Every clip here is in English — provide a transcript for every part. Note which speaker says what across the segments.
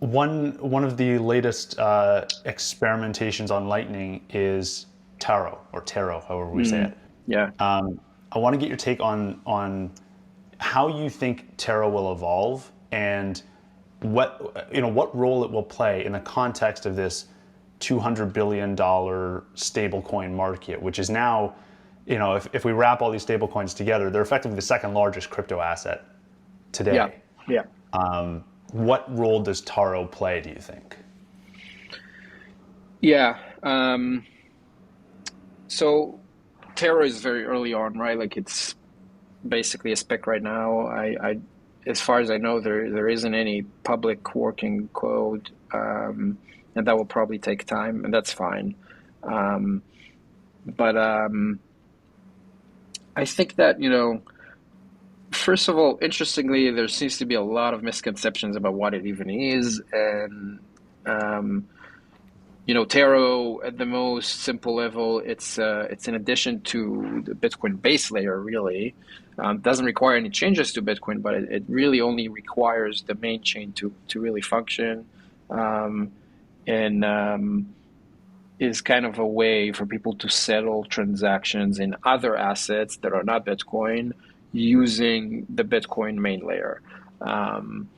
Speaker 1: One of the latest experimentations on Lightning is Taro, however we say
Speaker 2: Mm,
Speaker 1: it.
Speaker 2: yeah.
Speaker 1: I want to get your take on how you think Terra will evolve and what role it will play in the context of this $200 billion stablecoin market, which is now, if we wrap all these stablecoins together, they're effectively the second largest crypto asset
Speaker 2: Yeah.
Speaker 1: today.
Speaker 2: Yeah.
Speaker 1: What role does Taro play, do you think?
Speaker 2: Yeah. So Terra is very early on, right? Like it's basically a spec right now. As far as I know, there isn't any public working code, and that will probably take time, and that's fine. Um, but I think that, first of all, interestingly, there seems to be a lot of misconceptions about what it even is, and um, Taro at the most simple level, it's in addition to the Bitcoin base layer, really. Doesn't require any changes to Bitcoin, but it really only requires the main chain to really function, um, and is kind of a way for people to settle transactions in other assets that are not Bitcoin using the Bitcoin main layer. Um,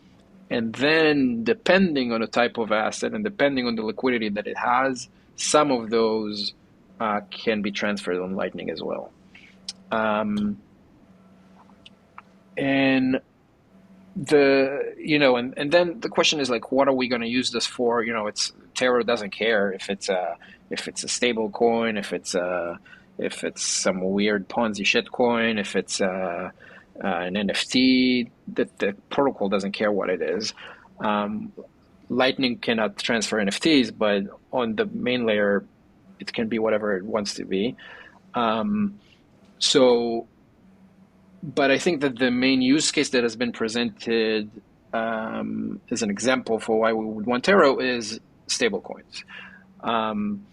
Speaker 2: and then, depending on the type of asset and depending on the liquidity that it has, some of those can be transferred on Lightning as well. Um, and and then the question is like, what are we going to use this for? It's Terra doesn't care if it's a stable coin, if it's some weird Ponzi shit coin, if it's an NFT. The protocol doesn't care what it is. Um, Lightning cannot transfer NFTs, but on the main layer, it can be whatever it wants to be. Um, so, but I think that the main use case that has been presented as an example for why we would want Taro is stablecoins. Um,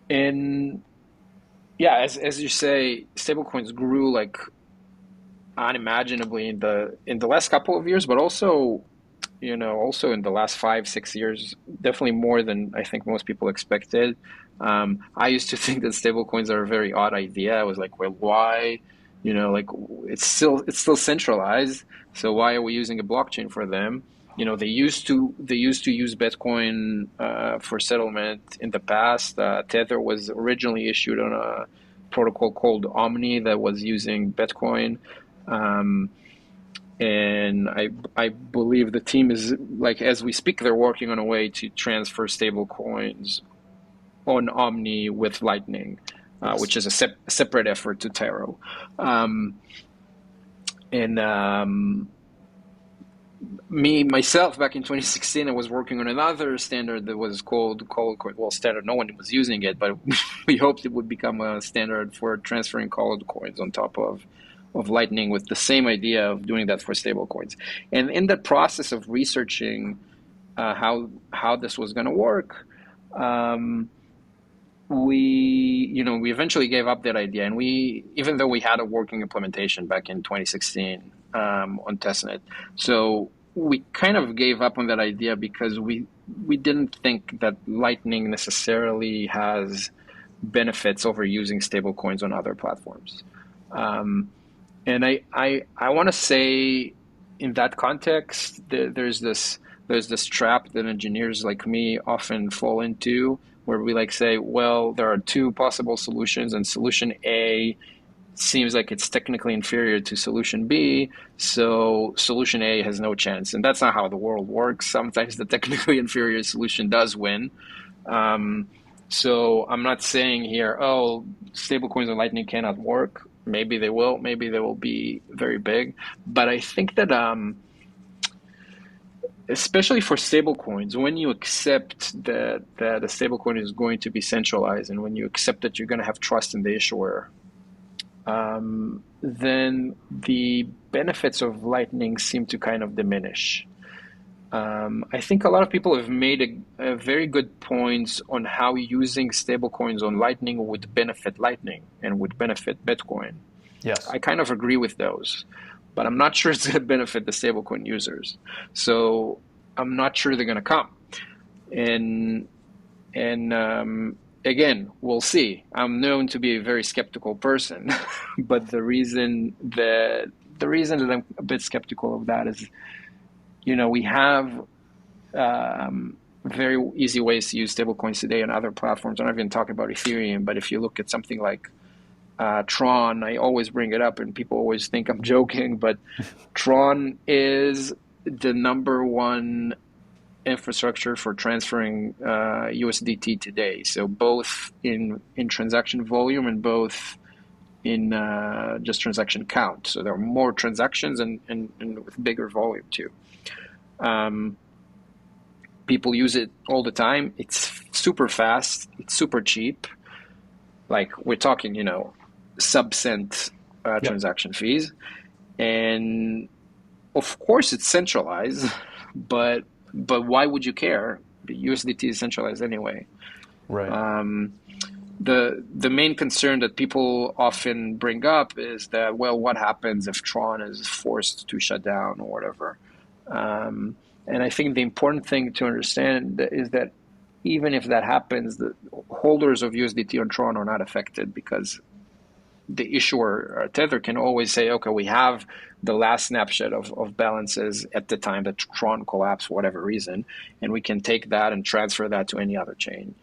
Speaker 2: and yeah, as you say, stablecoins grew like unimaginably in the last couple of years, but also in the last 5 6 years, definitely more than I think most people expected. I used to think that stablecoins are a very odd idea. I was like, well, why? Like it's still centralized, so why are we using a blockchain for them? They used to use Bitcoin for settlement in the past. Tether was originally issued on a protocol called Omni that was using Bitcoin. Um, and I believe the team is like as we speak, they're working on a way to transfer stable coins on Omni with Lightning,
Speaker 1: Yes.
Speaker 2: which is a separate effort to Taro. Um, and me myself back in 2016, I was working on another standard that was called well, standard. No one was using it, but we hoped it would become a standard for transferring colored coins on top of Lightning, with the same idea of doing that for stable coins. And in the process of researching how this was going to work, um, we eventually gave up that idea, and we even though we had a working implementation back in 2016 on testnet, so we kind of gave up on that idea because we didn't think that Lightning necessarily has benefits over using stablecoins on other platforms. Um, and I want to say, in that context, there's this trap that engineers like me often fall into, where we like say, well, there are two possible solutions, and solution A seems like it's technically inferior to solution B, so solution A has no chance. And that's not how the world works. Sometimes the technically inferior solution does win. Um, so I'm not saying here, oh, stablecoins and Lightning cannot work. Maybe they will. Maybe they will be very big. But I think that, especially for stablecoins, when you accept that a stablecoin is going to be centralized, and when you accept that you're going to have trust in the issuer, then the benefits of Lightning seem to kind of diminish. I think a lot of people have made a very good points on how using stablecoins on Lightning would benefit Lightning and would benefit Bitcoin.
Speaker 1: Yes.
Speaker 2: I kind of agree with those, but I'm not sure it's going to benefit the stablecoin users. So I'm not sure they're going to come. And again, we'll see. I'm known to be a very skeptical person, but the reason that I'm a bit skeptical of that is, we have very easy ways to use stablecoins today on other platforms. I'm not even talking about Ethereum, but if you look at something like Tron, I always bring it up, and people always think I'm joking, but Tron is the number one infrastructure for transferring USDT today. So both in transaction volume and both in just transaction count. So there are more transactions and with bigger volume too. People use it all the time. It's super fast. It's super cheap. Like we're talking, sub-cent
Speaker 1: Yep.
Speaker 2: transaction fees. And of course it's centralized, but why would you care? The USDT is centralized anyway.
Speaker 1: Right.
Speaker 2: The main concern that people often bring up is that, well, what happens if Tron is forced to shut down or whatever? And I think the important thing to understand is that even if that happens, the holders of USDT on Tron are not affected, because the issuer Tether can always say, okay, we have the last snapshot of balances at the time that Tron collapsed for whatever reason, and we can take that and transfer that to any other chain.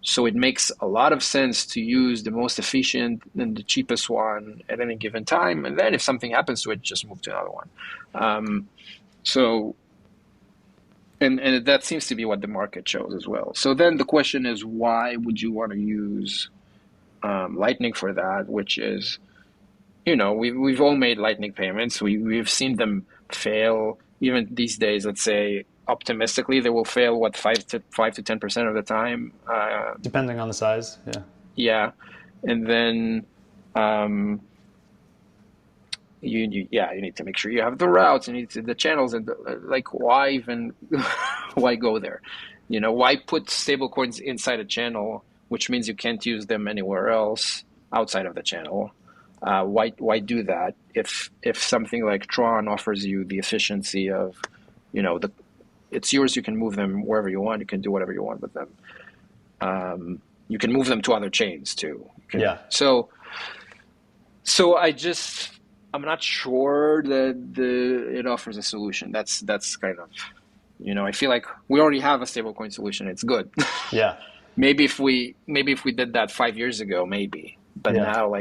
Speaker 2: So it makes a lot of sense to use the most efficient and the cheapest one at any given time, and then if something happens to it, just move to another one. And that seems to be what the market shows as well. So then the question is, why would you want to use Lightning for that? Which is, we've all made Lightning payments. We've seen them fail. Even these days, let's say optimistically, they will fail 5 to 10% of the time,
Speaker 1: Depending on the size. Yeah.
Speaker 2: yeah. And then you need to make sure you have the routes, you need the channels, and why even why go there? Why put stablecoins inside a channel, which means you can't use them anywhere else outside of the channel? Why do that if something like Tron offers you the efficiency of, it's yours, you can move them wherever you want, you can do whatever you want with them. You can move them to other chains too.
Speaker 1: Yeah.
Speaker 2: So I'm not sure that it offers a solution. That's kind of, I feel like we already have a stablecoin solution. It's good.
Speaker 1: Yeah.
Speaker 2: Maybe if we did that 5 years ago, maybe. But
Speaker 1: Yeah.
Speaker 2: now,